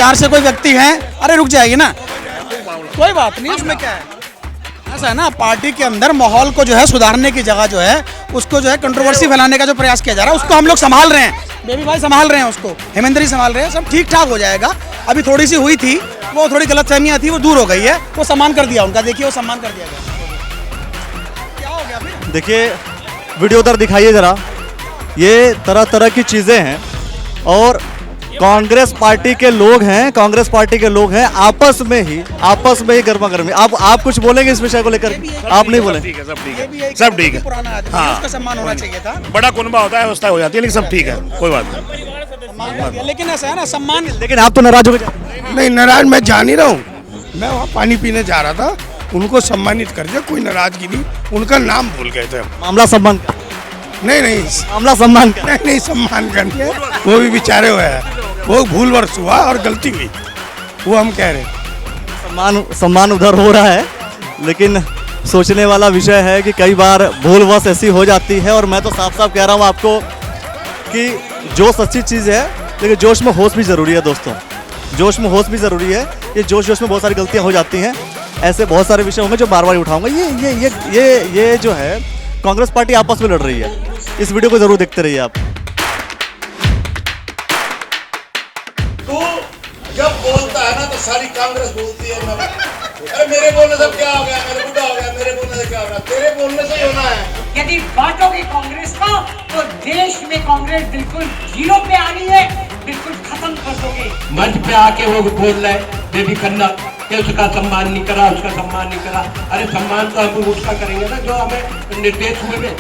विचार से कोई व्यक्ति हैं, अरे रुक जाएगी ना, कोई बात नहीं, उसमें क्या है। ऐसा है ना, पार्टी के अंदर माहौल को जो है सुधारने की जगह जो है उसको जो है कंट्रोवर्सी फैलाने का जो प्रयास किया जा रहा है उसको हम लोग संभाल रहे हैं, बेबी भाई संभाल रहे हैं, उसको हेमेंद्र जी संभाल रहे हैं, सब ठीक ठाक हो जाएगा। अभी थोड़ी सी हुई थी, वो थोड़ी गलतफहमियां थी, वो दूर हो गई है, वो सम्मान कर दिया उनका, देखिए वो सम्मान कर दिया गया। क्या हो गया फिर? देखिए वीडियो उधर दिखाइए जरा, ये तरह तरह की चीज़ें हैं और कांग्रेस पार्टी के लोग हैं, कांग्रेस पार्टी के लोग हैं आपस में ही गर्मा गर्मी। आप कुछ बोलेंगे इस विषय को लेकर? आप नहीं बोले? ठीक है, सब ठीक है, सब ठीक है। पुराना आदमी है, उसका सम्मान होना चाहिए था। बड़ा कुनबा होता है, व्यवस्था हो जाती है, लेकिन सब ठीक है, कोई बात नहीं। लेकिन ऐसा है ना, सम्मान। लेकिन आप तो नाराज हो गए। नहीं, नाराज मैं जा नहीं रहा हूँ, मैं वहाँ पानी पीने जा रहा था, उनको सम्मानित कर दिया, कोई नाराजगी नहीं, उनका नाम भूल गए थे। मामला सम्मान का? नहीं, मामला सम्मान का? नहीं, सम्मान करने वो भी बेचारे हुए हैं, वो भूलवश हुआ और गलती हुई, वो हम कह रहे हैं। सम्मान उधर हो रहा है, लेकिन सोचने वाला विषय है कि कई बार भूलवश ऐसी हो जाती है। और मैं तो साफ साफ कह रहा हूँ आपको कि जोश अच्छी चीज़ है, लेकिन जोश में होश भी ज़रूरी है दोस्तों, जोश में होश भी ज़रूरी है। ये जोश में बहुत सारी गलतियाँ हो जाती हैं, ऐसे बहुत सारे विषय होंगे जो बार बार उठाऊंगा। ये जो है कांग्रेस पार्टी आपस में लड़ रही है, इस वीडियो को जरूर देखते रहिए आप। तू जब बोलता है ना तो सारी कांग्रेस बोलती है अरे मेरे बोलने से क्या हो गया, मेरे बुढ़ा हो गया, मेरे बोलने से क्या हो गया, तेरे बोलने से ही होना है। यदि बांटोगे कांग्रेस को तो देश में कांग्रेस बिल्कुल जीरो पे आनी है, बिल्कुल खत्म कर दोगे। मंच पे आके वो बोल रहे बेबी कन्ना कि उसका सम्मान नहीं करा, उसका सम्मान नहीं करा। अरे सम्मान तो हम उसका करेंगे ना जो हमें निर्देश हुए।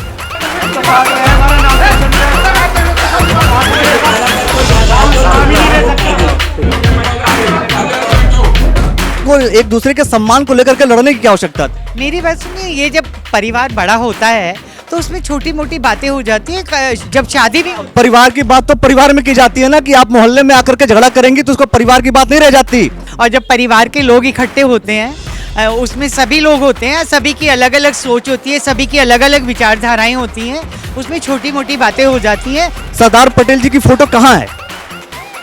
को एक दूसरे के सम्मान को लेकर के लड़ने की क्या आवश्यकता थी? मेरी बात सुनिए, ये जब परिवार बड़ा होता है तो उसमें छोटी मोटी बातें हो जाती है। जब शादी भी परिवार की बात तो परिवार में की जाती है ना, कि आप मोहल्ले में आकर के झगड़ा करेंगी तो उसको परिवार की बात नहीं रह जाती। और जब परिवार के लोग इकट्ठे होते हैं, उसमें सभी लोग होते हैं, सभी की अलग अलग सोच होती है, सभी की अलग अलग विचारधाराएं होती हैं, उसमें छोटी मोटी बातें हो जाती हैं। सरदार पटेल जी की फोटो कहाँ है?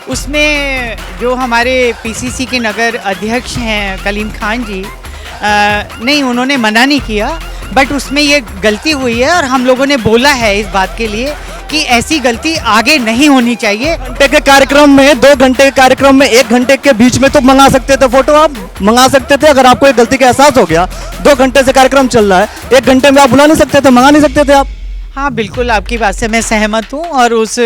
उसमें जो हमारे पीसीसी के नगर अध्यक्ष हैं कलीम खान जी, नहीं उन्होंने मना नहीं किया, बट उसमें ये गलती हुई है और हम लोगों ने बोला है इस बात के लिए कि ऐसी गलती आगे नहीं होनी चाहिए। घंटे के कार्यक्रम में, 2 घंटे के कार्यक्रम में 1 घंटे के बीच में तो मंगा सकते थे फोटो, आप मंगा सकते थे। अगर आपको एक गलती का एहसास हो गया, 2 घंटे से कार्यक्रम चल रहा है, 1 घंटे में आप बुला नहीं सकते थे, मंगा नहीं सकते थे आप? हाँ बिल्कुल, आपकी बात से मैं सहमत हूँ और उस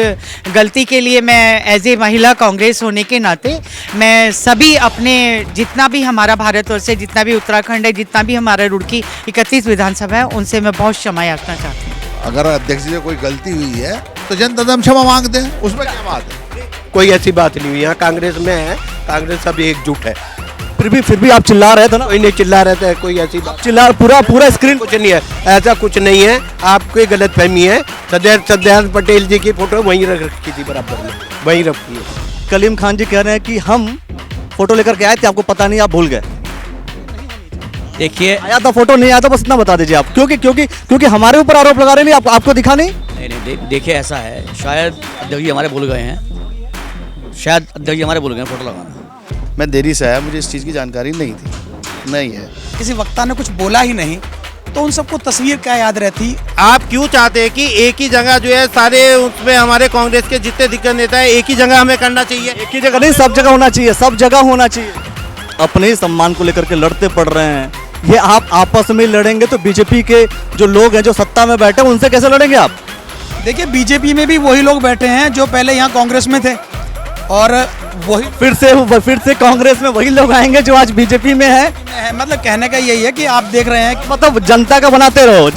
गलती के लिए मैं एज ए महिला कांग्रेस होने के नाते मैं सभी अपने जितना भी हमारा भारतवर्ष है, जितना भी उत्तराखंड है, जितना भी हमारा रुड़की 31 विधानसभा है, उनसे मैं बहुत क्षमा याचना चाहती हूँ। अगर अध्यक्ष जी से कोई गलती हुई है तो जनता क्षमा मांगते हैं, उसमें क्या बात है? कोई ऐसी बात नहीं हुई, यहाँ कांग्रेस में है, कांग्रेस सब एकजुट है। फिर भी आप चिल्ला रहे थे ना? कोई नहीं चिल्ला रहता है, कोई ऐसी बात चिल्ला पूरा स्क्रीन कुछ नहीं है, ऐसा कुछ नहीं है, आपकी गलतफहमी है। सरदार पटेल जी की फोटो वहीं रखी थी, बराबर में वहीं रखी है। कलीम खान जी कह रहे हैं कि हम फोटो लेकर के आए थे, आपको पता नहीं, आप भूल गए। देखिए आया था फोटो, नहीं आया था, बस इतना बता दीजिए आप, क्योंकि हमारे ऊपर आरोप लगा रहे हैं, आपको दिखा नहीं? नहीं, देखिए ऐसा है, शायद अध्यक्ष जी हमारे भूल गए हैं, शायद अध्यक्ष जी हमारे भूल गए फोटो लगाना। मैं देरी से आया, मुझे इस चीज़ की जानकारी नहीं थी। नहीं है, किसी वक्ता ने कुछ बोला ही नहीं तो उन सबको तस्वीर क्या याद रहती। आप क्यों चाहते हैं कि एक ही जगह जो है सारे उसमें हमारे कांग्रेस के जितने दिक्कत नेता है एक ही जगह हमें करना चाहिए? एक ही जगह नहीं, सब जगह होना चाहिए, सब जगह होना चाहिए। अपने ही सम्मान को लेकर के लड़ते पड़ रहे हैं, ये आप आपस में लड़ेंगे तो बीजेपी के जो लोग हैं, जो सत्ता में बैठे, उनसे कैसे लड़ेंगे आप? देखिए बीजेपी में भी वही लोग बैठे हैं जो पहले यहाँ कांग्रेस में थे, और वही फिर से कांग्रेस में वही लोग आएंगे जो आज बीजेपी में है। मतलब कहने का यही है कि आप देख रहे हैं कि मतलब जनता का बनाते रहो,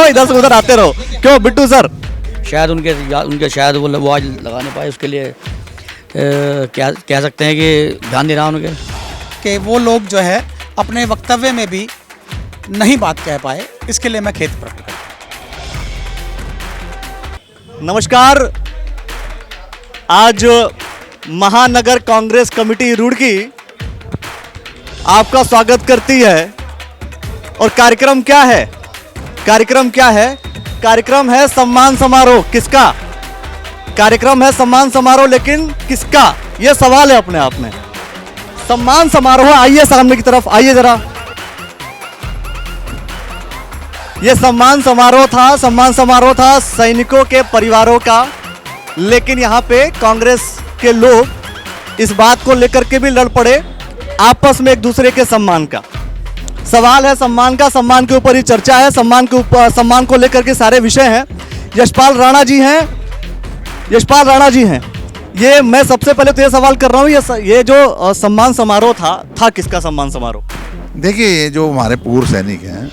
इधर से उधर आते रहो। क्यों बिट्टू सर? शायद उनके शायद वो आज लगा नहीं पाए, उसके लिए क्या कह सकते हैं कि ध्यान दे रहा उनके कि वो लोग जो है अपने वक्तव्य में भी नहीं बात कह पाए, इसके लिए मैं खेद प्रकट करता हूं। नमस्कार, आज महानगर कांग्रेस कमेटी रुड़की आपका स्वागत करती है। और कार्यक्रम क्या है? कार्यक्रम है सम्मान समारोह। किसका कार्यक्रम है? सम्मान समारोह, लेकिन किसका? ये सवाल है अपने आप में। सम्मान समारोह, आइए सामने की तरफ आइए जरा। ये सम्मान समारोह था सैनिकों के परिवारों का, लेकिन यहाँ पे कांग्रेस के लोग इस बात को लेकर के भी लड़ पड़े आपस में एक दूसरे के सम्मान का। सवाल है सम्मान का, सम्मान के ऊपर ही चर्चा है, सम्मान को लेकर के सारे विषय हैं। यशपाल राणा जी हैं। ये मैं सबसे पहले तो ये सवाल कर रहा हूँ, ये जो सम्मान समारोह था किसका सम्मान समारोह? देखिए, ये जो हमारे पूर्व सैनिक हैं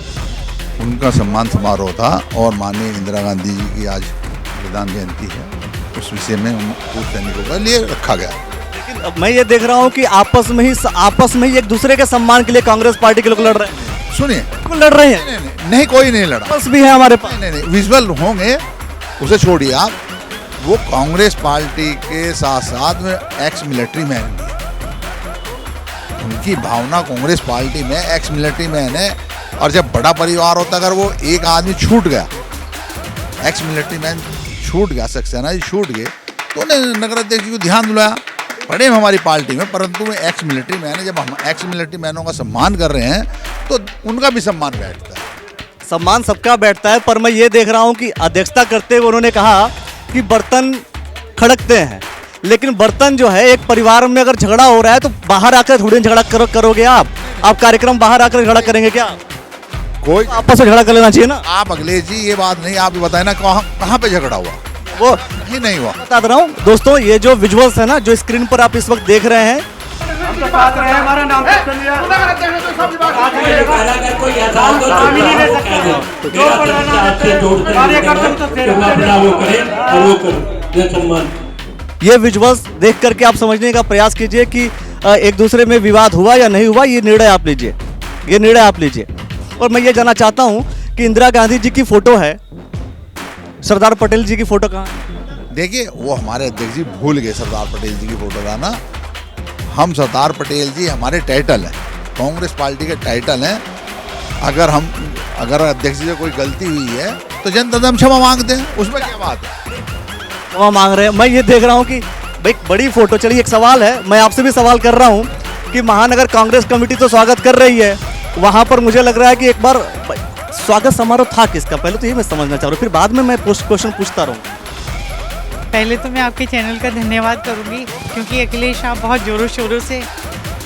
उनका सम्मान समारोह था और माननीय इंदिरा गांधी जी की आज बलिदान जयंती है, उस विषय में उन पूर्व सैनिकों का लिए रखा गया। लेकिन अब मैं ये देख रहा हूँ कि आपस में ही एक दूसरे के सम्मान के लिए कांग्रेस पार्टी के लोग लड़ रहे हैं। सुनिए, लड़ रहे हैं? नहीं, कोई नहीं लड़ा। बस भी है हमारे पास। नहीं, विजुअल होंगे, उसे छोड़िए आप। वो कांग्रेस पार्टी के साथ साथ में एक्स मिलिट्री मैन भी है। उनकी भावना कांग्रेस पार्टी में एक्स मिलिट्री मैन है। और जब बड़ा परिवार होता, अगर वो एक आदमी छूट गया, एक्स मिलिट्री मैन छूट गया, सक्सेना जी छूट गए, तो उन्होंने नगर अध्यक्ष जी को ध्यान दिलाया। बड़े हमारी पार्टी में, परंतु वो एक्स मिलिट्री मैन है। जब हम एक्स मिलिट्री मैनों का सम्मान कर रहे हैं तो उनका भी सम्मान बैठता है। सम्मान सबका बैठता है, पर मैं ये देख रहा हूँ कि अध्यक्षता करते हुए उन्होंने कहा कि बर्तन खड़कते हैं, लेकिन बर्तन जो है, एक परिवार में अगर झगड़ा हो रहा है तो बाहर आकर थोड़ी झगड़ा करोगे आप कार्यक्रम बाहर आकर झगड़ा करेंगे क्या? कोई आपस में झगड़ा कर लेना चाहिए ना। आप अखिलेश जी ये बात नहीं, आप बताए ना कहाँ पे झगड़ा हुआ? वो ही नहीं हुआ। बता रहा हूँ दोस्तों, ये जो विजुअल्स है ना, जो स्क्रीन पर आप इस वक्त देख रहे हैं, हमारा नाम ये विजुअल्स देख करके आप समझने का प्रयास कीजिए कि एक दूसरे में विवाद हुआ या नहीं हुआ। ये निर्णय आप लीजिए। और मैं ये जानना चाहता हूँ कि इंदिरा गांधी जी की फोटो है, सरदार पटेल जी की फोटो कहाँ है? देखिए, वो हमारे अध्यक्ष जी भूल गए सरदार पटेल जी की फोटो लाना। हम सरदार पटेल जी हमारे टाइटल हैं, कांग्रेस पार्टी के टाइटल हैं। अगर अध्यक्ष जी से कोई गलती हुई है तो जनता से क्षमा मांगते हैं, उसमें क्या बात है? क्षमा मांग रहे हैं। मैं ये देख रहा हूँ कि भाई बड़ी फोटो। चलिए, एक सवाल है, मैं आपसे भी सवाल कर रहा हूँ कि महानगर कांग्रेस कमेटी तो स्वागत कर रही है, वहाँ पर मुझे लग रहा है कि एक बार स्वागत समारोह था किसका? पहले तो ये मैं समझना चाह रहा हूँ, फिर बाद में मैं क्वेश्चन पूछता रहूँगा। पहले तो मैं आपके चैनल का धन्यवाद करूंगी, क्योंकि अखिलेश आप बहुत ज़ोरों शोरों से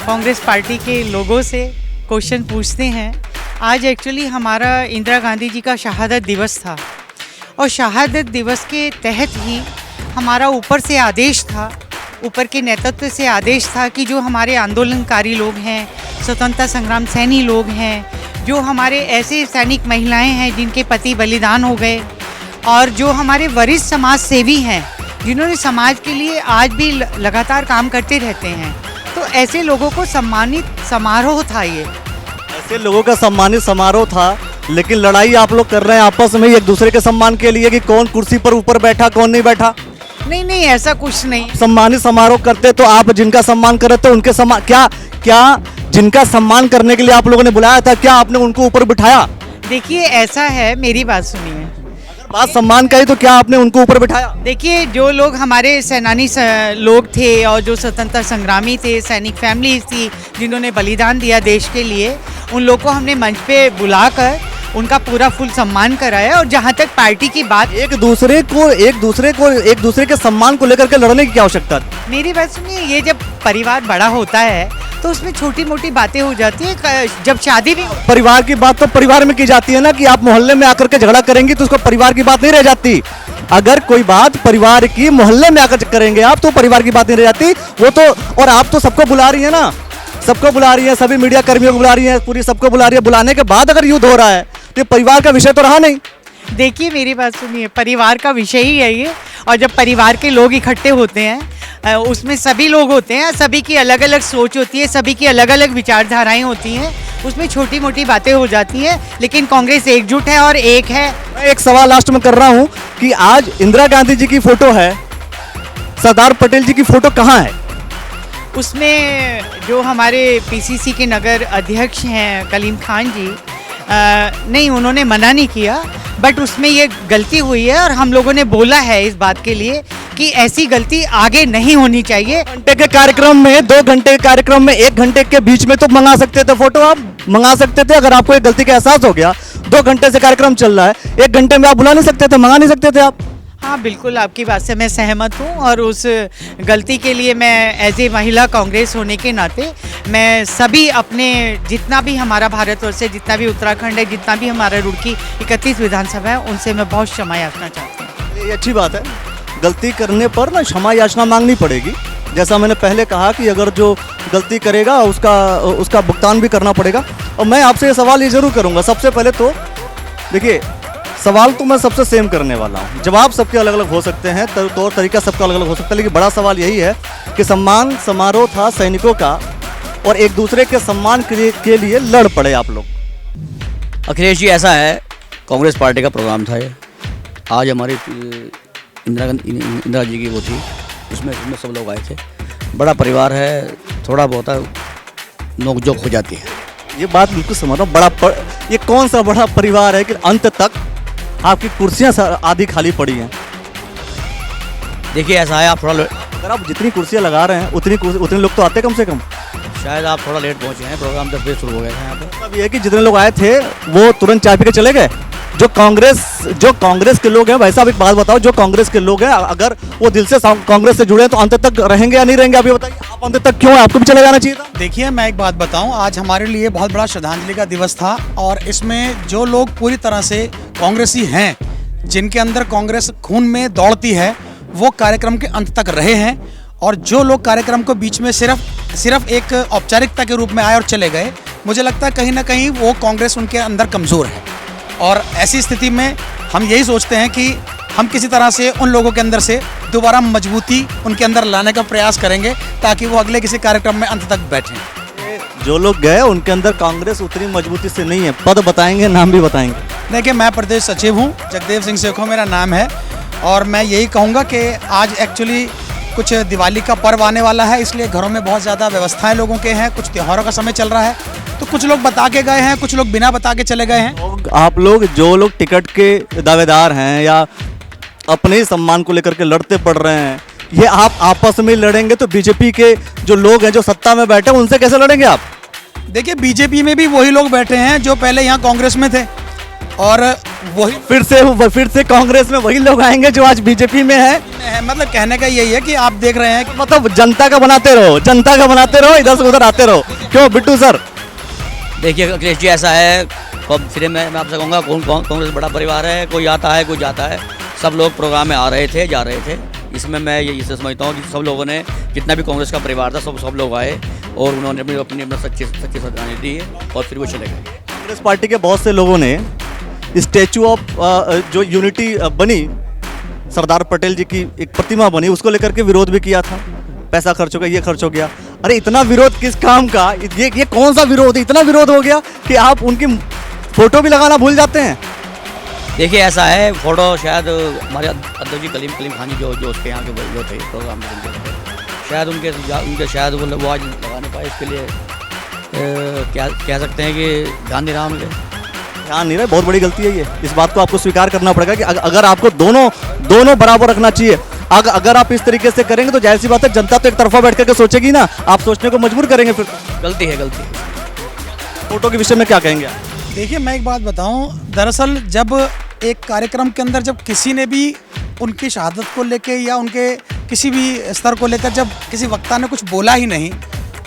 कांग्रेस पार्टी के लोगों से क्वेश्चन पूछते हैं। आज एक्चुअली हमारा इंदिरा गांधी जी का शहादत दिवस था, और शहादत दिवस के तहत ही हमारा ऊपर से आदेश था, ऊपर के नेतृत्व से आदेश था कि जो हमारे आंदोलनकारी लोग हैं, स्वतंत्रता संग्राम सैनी लोग हैं, जो हमारे ऐसे सैनिक महिलाएं हैं जिनके पति बलिदान हो गए, और जो हमारे वरिष्ठ समाज सेवी हैं जिन्होंने समाज के लिए आज भी लगातार काम करते रहते हैं, तो ऐसे लोगों को सम्मानित समारोह था। ये ऐसे लोगों का सम्मानित समारोह था, लेकिन लड़ाई आप लोग कर रहे हैं आपस में एक दूसरे के सम्मान के लिए कि कौन कुर्सी पर ऊपर बैठा कौन नहीं बैठा। नहीं, ऐसा कुछ नहीं। सम्मानित समारोह करते तो आप जिनका सम्मान कर रहे थे उनके सम्मान क्या जिनका सम्मान करने के लिए आप लोगों ने बुलाया था, क्या आपने उनको ऊपर बिठाया? देखिए, ऐसा है, मेरी बात सुनिए। बात सम्मान का ही तो क्या आपने उनको ऊपर बिठाया? देखिए, जो लोग हमारे सेनानी लोग थे और जो स्वतंत्रता संग्रामी थे, सैनिक फैमिली थी जिन्होंने बलिदान दिया देश के लिए, उन लोग को हमने मंच पे बुलाकर उनका पूरा फुल सम्मान कराया। और जहाँ तक पार्टी की बात, एक दूसरे के सम्मान को लेकर के लड़ने की क्या आवश्यकता थी? मेरी बात सुनिए, ये जब परिवार बड़ा होता है तो उसमें छोटी मोटी बातें हो जाती है। जब शादी भी, परिवार की बात तो परिवार में की जाती है ना, कि आप मोहल्ले में आकर के झगड़ा करेंगी तो उसको परिवार की बात नहीं रह जाती। अगर कोई बात परिवार की मोहल्ले में आकर करेंगे आप तो परिवार की बात नहीं रह जाती। वो तो, और आप तो सबको बुला रही है ना, सबको बुला रही है, सभी मीडिया कर्मियों को बुला रही है, पूरी सबको बुला रही है। बुलाने के बाद अगर युद्ध हो रहा है तो परिवार का विषय तो रहा नहीं। देखिए, मेरी बात सुनिए, परिवार का विषय ही है ये। और जब परिवार के लोग इकट्ठे होते हैं, उसमें सभी लोग होते हैं, सभी की अलग अलग सोच होती है, सभी की अलग अलग विचारधाराएं होती हैं, उसमें छोटी मोटी बातें हो जाती हैं, लेकिन कांग्रेस एकजुट है और एक है। मैं एक सवाल लास्ट में कर रहा हूं कि आज इंदिरा गांधी जी की फोटो है, सरदार पटेल जी की फोटो कहाँ है? उसमें जो हमारे पीसीसी के नगर अध्यक्ष हैं कलीम खान जी, नहीं, उन्होंने मना नहीं किया, बट उसमें ये गलती हुई है और हम लोगों ने बोला है इस बात के लिए कि ऐसी गलती आगे नहीं होनी चाहिए। घंटे के कार्यक्रम में 2 घंटे के कार्यक्रम में 1 घंटे के बीच में तो मंगा सकते थे फोटो, आप मंगा सकते थे। अगर आपको एक गलती का एहसास हो गया, 2 घंटे से कार्यक्रम चल रहा है, 1 घंटे में आप बुला नहीं सकते थे, मंगा नहीं सकते थे आप? हाँ बिल्कुल, आपकी बात से मैं सहमत हूँ और उस गलती के लिए मैं एज ए महिला कांग्रेस होने के नाते मैं सभी अपने जितना भी हमारा भारतवर्ष है, जितना भी उत्तराखंड है, जितना भी हमारा रुड़की 31 विधानसभा है, उनसे मैं बहुत क्षमा याचना चाहती हूँ। ये अच्छी बात है, गलती करने पर ना क्षमा याचना मांगनी पड़ेगी। जैसा मैंने पहले कहा कि अगर जो गलती करेगा उसका भुगतान भी करना पड़ेगा। और मैं आपसे ये सवाल ये ज़रूर करूँगा, सबसे पहले तो देखिए, सवाल तो मैं सबसे सेम करने वाला हूँ, जवाब सबके अलग अलग हो सकते हैं, तौर तरीका सबका अलग अलग हो सकता है, लेकिन बड़ा सवाल यही है कि सम्मान समारोह था सैनिकों का और एक दूसरे के सम्मान के लिए लड़ पड़े आप लोग। अखिलेश जी, ऐसा है, कांग्रेस पार्टी का प्रोग्राम था ये। आज हमारी इंदिरा जी की वो थी, उसमें सब लोग आए थे। बड़ा परिवार है, थोड़ा बहुत नोकझोंक हो जाती है। ये बात बिल्कुल समझ रहा हूँ, ये कौन सा बड़ा परिवार है कि अंत तक आपकी कुर्सियां आधी खाली पड़ी हैं। देखिए ऐसा है, आप थोड़ा अगर आप जितनी कुर्सियां लगा रहे हैं उतने लोग तो आते कम से कम। शायद आप थोड़ा लेट पहुंचे हैं, प्रोग्राम 10 बजे शुरू हो गया है यहाँ पे। अब ये कि जितने लोग आए थे वो तुरंत चाय पी के चले गए। जो कांग्रेस के लोग हैं, भाई साहब एक बात बताओ, जो कांग्रेस के लोग हैं अगर वो दिल से कांग्रेस से जुड़े हैं तो अंत तक रहेंगे या नहीं रहेंगे? आप ये बताइए, आप अंत तक क्यों? आपको भी चले जाना चाहिए था। देखिए मैं एक बात बताऊं, आज हमारे लिए बहुत बड़ा श्रद्धांजलि का दिवस था और इसमें जो लोग पूरी तरह से कांग्रेसी हैं, जिनके अंदर कांग्रेस खून में दौड़ती है, वो कार्यक्रम के अंत तक रहे हैं। और जो लोग कार्यक्रम को बीच में सिर्फ एक औपचारिकता के रूप में आए और चले गए, मुझे लगता है कहीं ना कहीं वो कांग्रेस उनके अंदर कमज़ोर है। और ऐसी स्थिति में हम यही सोचते हैं कि हम किसी तरह से उन लोगों के अंदर से दोबारा मजबूती उनके अंदर लाने का प्रयास करेंगे ताकि वो अगले किसी कार्यक्रम में अंत तक बैठें। जो लोग गए उनके अंदर कांग्रेस उतनी मजबूती से नहीं है। पद बताएंगे, नाम भी बताएंगे? देखिए मैं प्रदेश सचिव हूँ, जगदेव सिंह सेखो मेरा नाम है, और मैं यही कहूँगा कि आज एक्चुअली कुछ दिवाली का पर्व आने वाला है, इसलिए घरों में बहुत ज़्यादा व्यवस्थाएं लोगों के हैं, कुछ त्योहारों का समय चल रहा है, तो कुछ लोग बता के गए हैं, कुछ लोग बिना बता के चले गए हैं। आप लोग जो लोग टिकट के दावेदार हैं या अपने सम्मान को लेकर के लड़ते पड़ रहे हैं, ये आप आपस में लड़ेंगे तो बीजेपी के जो लोग हैं जो सत्ता में बैठे उनसे कैसे लड़ेंगे आप? देखिए बीजेपी में भी वही लोग बैठे हैं जो पहले यहाँ कांग्रेस में थे, और वही फिर से कांग्रेस में वही लोग आएंगे जो आज बीजेपी में है। मतलब कहने का यही है कि आप देख रहे हैं कि मतलब जनता का बनाते रहो, इधर से उधर आते रहो। क्यों बिट्टू सर? देखिए अखिलेश जी, ऐसा है, फिर मैं आपसे कहूँगा, कांग्रेस बड़ा परिवार है, कोई आता है कोई जाता है, सब लोग प्रोग्राम में आ रहे थे जा रहे थे। इसमें मैं ये समझता हूँ कि सब लोगों ने, जितना भी कांग्रेस का परिवार था, सब लोग आए और उन्होंने अपनी सच्ची श्रद्धांजलि दी है और फिर वो चले गए। कांग्रेस पार्टी के बहुत से लोगों ने स्टैचू ऑफ जो यूनिटी बनी, सरदार पटेल जी की एक प्रतिमा बनी, उसको लेकर के विरोध भी किया था। पैसा खर्च हो गया, ये खर्च हो गया। अरे इतना विरोध किस काम का? ये कौन सा विरोध है? इतना विरोध हो गया कि आप उनकी फोटो भी लगाना भूल जाते हैं। देखिए ऐसा है, फोटो शायद हमारे अध्यक्ष जी कलीम खान जी जो उसके यहाँ के जो थे प्रोग्राम में, शायद उनके शायद वो आज लगा नहीं पाए। इसके लिए क्या कह सकते हैं कि ध्यान नहीं रहा उनके। ध्यान नहीं रहा, बहुत बड़ी गलती है ये। इस बात को आपको स्वीकार करना पड़ेगा कि अगर आपको दोनों बराबर रखना चाहिए। अगर आप इस तरीके से करेंगे तो जाहिर सी बात है जनता तो एक तरफा बैठ करके सोचेगी ना, आप सोचने को मजबूर करेंगे। फिर गलती है। फोटो के विषय में क्या कहेंगे आप? देखिए मैं एक बात बताऊं, दरअसल जब एक कार्यक्रम के अंदर जब किसी ने भी उनकी शहादत को लेके या उनके किसी भी स्तर को लेकर जब किसी वक्ता ने कुछ बोला ही नहीं,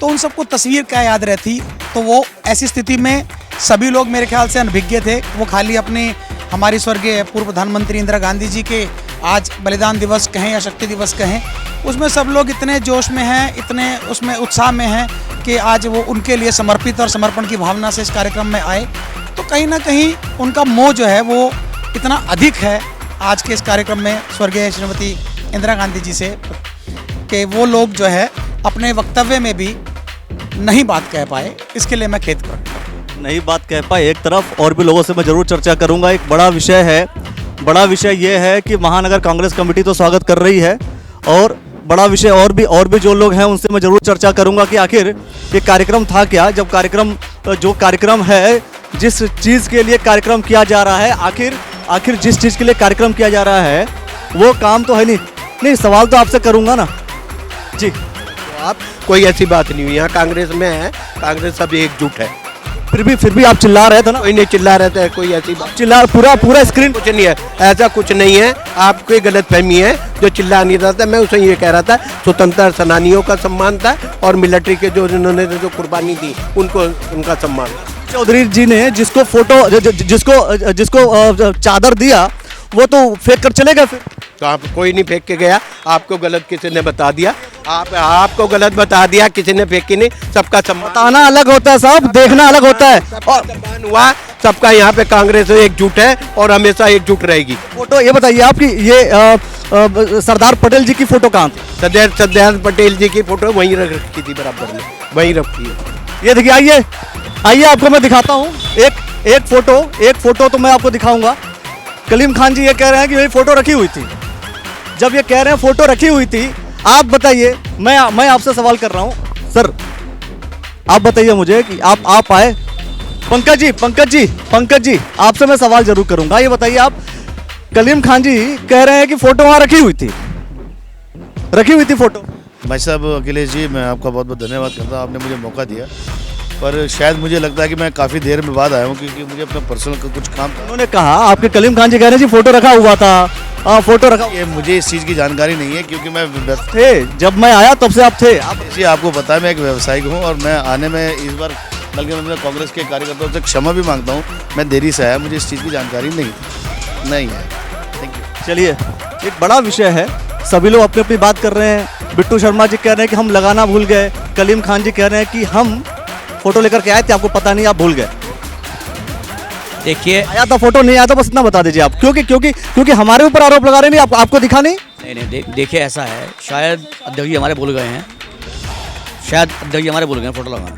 तो उन सबको तस्वीर क्या याद रहती। तो वो ऐसी स्थिति में सभी लोग मेरे ख्याल से अनभिज्ञ थे। वो खाली अपनी हमारी स्वर्गीय पूर्व प्रधानमंत्री इंदिरा गांधी जी के आज बलिदान दिवस कहें या शक्ति दिवस कहें, उसमें सब लोग इतने जोश में हैं, इतने उसमें उत्साह में हैं कि आज वो उनके लिए समर्पित और समर्पण की भावना से इस कार्यक्रम में आए। तो कहीं ना कहीं उनका मोह जो है वो इतना अधिक है आज के इस कार्यक्रम में स्वर्गीय श्रीमती इंदिरा गांधी जी से, कि वो लोग जो है अपने वक्तव्य में भी नहीं बात कह पाए। इसके लिए मैं खेद करता हूँ। नहीं बात कह पाए एक तरफ, और भी लोगों से मैं ज़रूर चर्चा करूँगा। एक बड़ा विषय ये है कि महानगर कांग्रेस कमेटी तो स्वागत कर रही है, और बड़ा विषय और भी जो लोग हैं उनसे मैं ज़रूर चर्चा करूँगा कि आखिर ये कार्यक्रम था क्या। जब जो कार्यक्रम है, जिस चीज़ के लिए कार्यक्रम किया जा रहा है, आखिर जिस चीज़ के लिए कार्यक्रम किया जा रहा है वो काम तो है नहीं। नहीं सवाल तो आपसे करूंगा ना जी। आप कोई ऐसी बात नहीं हुई, यहाँ कांग्रेस में है, कांग्रेस सब एकजुट है। फिर भी आप चिल्ला रहे थे ना। कोई नहीं चिल्ला रहता है, कोई ऐसी बात चिल्ला पूरा स्क्रीन कुछ नहीं है, ऐसा कुछ नहीं है। आपकी गलतफहमी है जो चिल्ला नहीं रहा था। मैं उसे ये कह रहा था स्वतंत्रता सेनानियों का सम्मान था और मिलिट्री के जो जिन्होंने जो कुर्बानी दी उनको उनका सम्मान। चौधरी जी ने जिसको फोटो जिसको चादर दिया वो तो फेंक कर चले गए फिर। तो आप कोई नहीं फेंक के गया, आपको गलत किसी ने बता दिया, आपको गलत बता दिया, किसी ने फेंक के नहीं। सबका सम्मान बताना अलग होता है साहब, देखना अलग होता है। और सम्मान हुआ सबका, यहाँ पे कांग्रेस एकजुट है और हमेशा एकजुट रहेगी। फोटो ये बताइए आपकी ये सरदार पटेल जी की फोटो कहाँ थी? सरदार पटेल जी की फोटो वहीं रखी थी, बराबर में वहीं रखी है। ये देखिए, आइए आपको मैं दिखाता हूँ एक फोटो तो मैं आपको दिखाऊंगा। कलीम खान जी ये कह रहे हैं कि ये फोटो रखी हुई थी। जब ये कह रहे हैं फोटो रखी हुई थी, आप बताइए, मैं आपसे सवाल कर रहा हूँ सर, आप बताइए मुझे कि आप आए। पंकज जी आपसे मैं सवाल जरूर करूंगा। ये बताइए आप, कलीम खान जी कह रहे हैं कि फोटो वहां रखी हुई थी फोटो। भाई साहब अखिलेश जी, मैं आपका बहुत बहुत धन्यवाद करता हूँ, आपने मुझे मौका दिया। पर शायद मुझे लगता है कि मैं काफ़ी देर में बाद आया हूँ क्योंकि मुझे अपना पर्सनल कुछ काम था। उन्होंने कहा, आपके कलीम खान जी कह रहे हैं जी फोटो रखा हुआ था, फोटो रखा। ये मुझे इस चीज़ की जानकारी नहीं है क्योंकि मैं थे जब मैं आया तब से आप थे। जी आपको पता है मैं एक व्यवसायिक हूँ और मैं आने में इस बार, बल्कि मैं कांग्रेस के कार्यकर्ताओं से क्षमा भी मांगता हूँ, मैं देरी से आया, मुझे इस चीज़ की जानकारी नहीं है। Thank you. चलिए, एक बड़ा विषय है, सभी लोग अपनी अपनी बात कर रहे हैं। बिट्टू शर्मा जी कह रहे हैं कि हम लगाना भूल गए, कलीम खान जी कह रहे हैं कि हम फोटो लेकर के आए थे, आपको पता नहीं, आप भूल गए। देखिए, आया था फोटो, नहीं आया था, बस इतना बता दीजिए आप, क्योंकि हमारे ऊपर आरोप लगा रहे नहीं, आपको दिखा नहीं। देखिए ऐसा है, शायद अध्यक्ष जी हमारे भूल गए हैं, फोटो लगाना।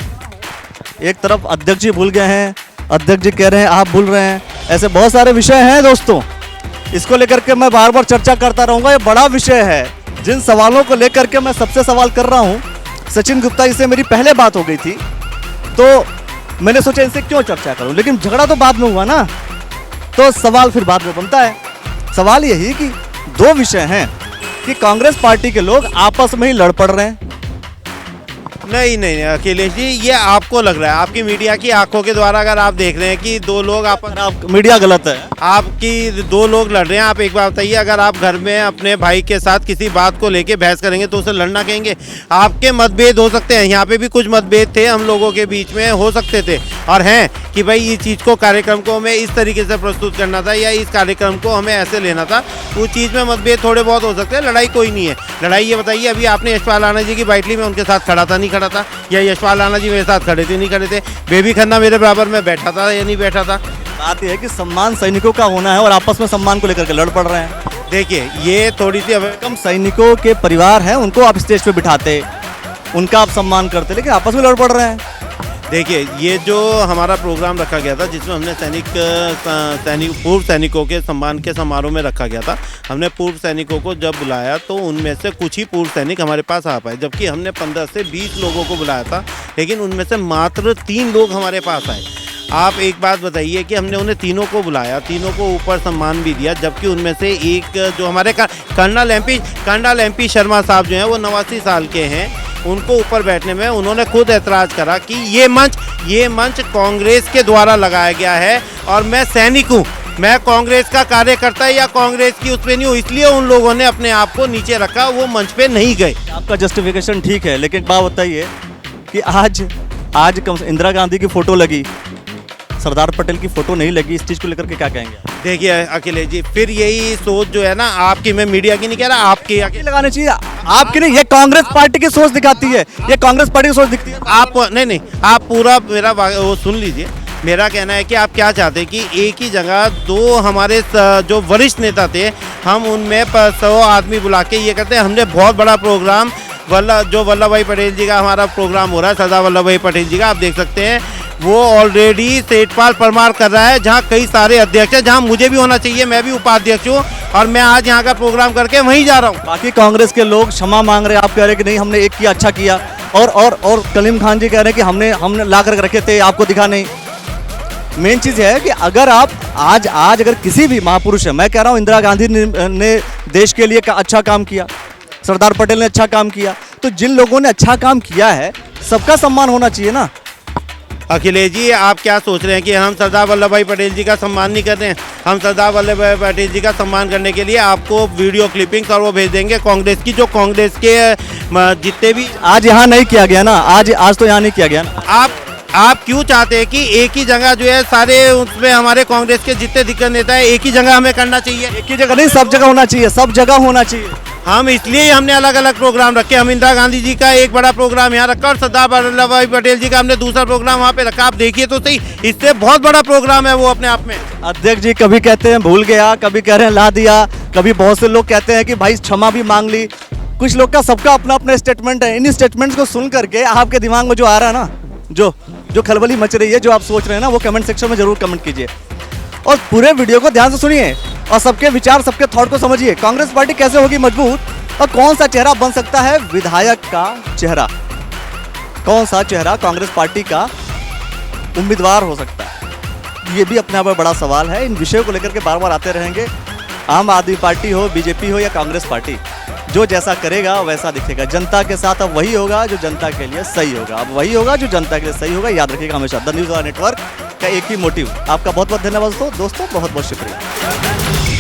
एक तरफ अध्यक्ष जी भूल गए हैं, अध्यक्ष जी कह रहे हैं आप भूल रहे हैं। ऐसे बहुत सारे विषय हैं दोस्तों, इसको लेकर के मैं बार बार चर्चा करता रहूंगा। ये बड़ा विषय है, जिन सवालों को लेकर के मैं सबसे सवाल कर रहा हूँ। सचिन गुप्ता जी से मेरी पहले बात हो गई थी, तो मैंने सोचा इनसे क्यों चर्चा करूं, लेकिन झगड़ा तो बाद में हुआ ना, तो सवाल फिर बाद में बनता है। सवाल यही कि दो विषय हैं कि कांग्रेस पार्टी के लोग आपस में ही लड़ पड़ रहे हैं। नहीं अखिलेश जी, ये आपको लग रहा है, आपकी मीडिया की आंखों के द्वारा अगर आप देख रहे हैं कि दो लोग मीडिया गलत है, आपकी दो लोग लड़ रहे हैं। आप एक बात बताइए, अगर आप घर में अपने भाई के साथ किसी बात को लेके बहस करेंगे तो उसे लड़ना कहेंगे? आपके मतभेद हो सकते हैं, यहाँ पे भी कुछ मतभेद थे हम लोगों के बीच में, हो सकते थे और हैं कि भाई ये चीज़ को, कार्यक्रम को हमें इस तरीके से प्रस्तुत करना था या इस कार्यक्रम को हमें ऐसे लेना था। उस चीज़ में मतभेद थोड़े बहुत हो सकते हैं, लड़ाई कोई नहीं है। लड़ाई ये बताइए, अभी आपने यशपाल राणा जी की बाइटली में उनके साथ खड़ा था नहीं खड़ा था, या यशपाल राणा जी मेरे साथ खड़े थे नहीं खड़े थे, बेबी खन्ना मेरे बराबर में बैठा था या नहीं बैठा था? बात यह है कि सम्मान सैनिकों का होना है और आपस में सम्मान को लेकर के लड़ पड़ रहे हैं। देखिए, ये थोड़ी सी कम सैनिकों के परिवार हैं, उनको आप स्टेज पे बिठाते, उनका आप सम्मान करते, लेकिन आपस में लड़ पड़ रहे हैं। देखिए, ये जो हमारा प्रोग्राम रखा गया था जिसमें हमने पूर्व सैनिकों के सम्मान के समारोह में रखा गया था, हमने पूर्व सैनिकों को जब बुलाया तो उनमें से कुछ ही पूर्व सैनिक हमारे पास आ पाए, जबकि हमने 15 से 20 लोगों को बुलाया था, लेकिन उनमें से मात्र 3 लोग हमारे पास आए। आप एक बात बताइए कि हमने उन्हें तीनों को बुलाया, तीनों को ऊपर सम्मान भी दिया, जबकि उनमें से एक जो हमारे कर्नल एमपी शर्मा साहब जो हैं वो 89 साल के हैं, उनको ऊपर बैठने में उन्होंने खुद ऐतराज़ करा कि ये मंच कांग्रेस के द्वारा लगाया गया है और मैं सैनिक हूँ, मैं कांग्रेस का कार्यकर्ता या कांग्रेस की उसमें नहीं हूँ, इसलिए उन लोगों ने अपने आप को नीचे रखा, वो मंच पे नहीं गए। आपका जस्टिफिकेशन ठीक है, लेकिन बात बताइए कि आज इंदिरा गांधी की फोटो लगी, सरदार पटेल की फोटो नहीं लगी, इस चीज़ को लेकर के क्या कहेंगे? देखिए अखिलेश जी, फिर यही सोच जो है ना आपकी, मैं मीडिया की नहीं कह रहा, आपकी लगाने चाहिए, आपकी नहीं, ये कांग्रेस पार्टी की सोच दिखाती है, ये कांग्रेस पार्टी की सोच दिखती है। आप नहीं, आप पूरा मेरा वो सुन लीजिए। मेरा कहना है कि आप क्या चाहते हैं कि एक ही जगह दो हमारे जो वरिष्ठ नेता थे, हम उनमें 100 आदमी बुला के ये करते हैं। हमने बहुत बड़ा प्रोग्राम जो वल्लभ भाई पटेल जी का हमारा प्रोग्राम हो रहा है, सरदार वल्लभ भाई पटेल जी का, आप देख सकते हैं वो ऑलरेडी सेठपाल परमार कर रहा है, जहाँ कई सारे अध्यक्ष हैं, जहाँ मुझे भी होना चाहिए, मैं भी उपाध्यक्ष हूँ और मैं आज यहाँ का प्रोग्राम करके वहीं जा रहा हूँ। बाकी कांग्रेस के लोग क्षमा मांग रहे हैं, आप कह रहे हैं कि नहीं हमने एक किया, अच्छा किया, और कलीम खान जी कह रहे हैं कि हमने ला कर रखे थे, आपको दिखा नहीं। मेन चीज़ है कि अगर आप आज अगर किसी भी महापुरुष है, मैं कह रहा हूँ इंदिरा गांधी ने देश के लिए अच्छा काम किया, सरदार पटेल ने अच्छा काम किया, तो जिन लोगों ने अच्छा काम किया है सबका सम्मान होना चाहिए ना। अखिलेश जी, आप क्या सोच रहे हैं कि हम सरदार वल्लभ भाई पटेल जी का सम्मान नहीं कर रहे हैं? हम सरदार वल्लभ भाई पटेल जी का सम्मान करने के लिए आपको वीडियो क्लिपिंग्स और वो भेज देंगे कांग्रेस की, जो कांग्रेस के जितने भी आज यहाँ नहीं किया गया ना, आज तो यहाँ नहीं किया गया ना। आप क्यों चाहते हैं कि एक ही जगह जो है सारे उसमें हमारे कांग्रेस के जितने दिक्कत नेता है एक ही जगह हमें करना चाहिए? एक ही जगह नहीं, सब जगह होना चाहिए, सब जगह होना चाहिए। हम इसलिए ही हमने अलग अलग प्रोग्राम रखे। हम इंदिरा गांधी जी का एक बड़ा प्रोग्राम यहाँ रखा और सरदार वल्लभ भाई पटेल जी का हमने दूसरा प्रोग्राम वहाँ पे रखा। आप देखिए तो सही, इससे बहुत बड़ा प्रोग्राम है वो अपने आप में। अध्यक्ष जी कभी कहते हैं भूल गया, कभी कह रहे हैं ला दिया, कभी बहुत से लोग कहते हैं कि भाई क्षमा भी मांग ली। कुछ लोग का सबका अपना अपना स्टेटमेंट है। इन स्टेटमेंट्स को सुन करके आपके दिमाग में जो आ रहा है ना, जो खलबली मच रही है, जो आप सोच रहे हैं ना, वो कमेंट सेक्शन में जरूर कमेंट कीजिए और पूरे वीडियो को ध्यान से सुनिए और सबके विचार, सबके थॉट को समझिए। कांग्रेस पार्टी कैसे होगी मजबूत और कौन सा चेहरा बन सकता है विधायक का चेहरा, कौन सा चेहरा कांग्रेस पार्टी का उम्मीदवार हो सकता है, ये भी अपने आप में बड़ा सवाल है। इन विषयों को लेकर के बार बार आते रहेंगे। आम आदमी पार्टी हो, बीजेपी हो या कांग्रेस पार्टी, जो जैसा करेगा वैसा दिखेगा। जनता के साथ अब वही होगा जो जनता के लिए सही होगा, अब वही होगा जो जनता के लिए सही होगा। याद रखिएगा हमेशा। द न्यूज़ नेटवर्क का एक ही मोटिव। आपका बहुत बहुत धन्यवाद दोस्तों, बहुत बहुत शुक्रिया।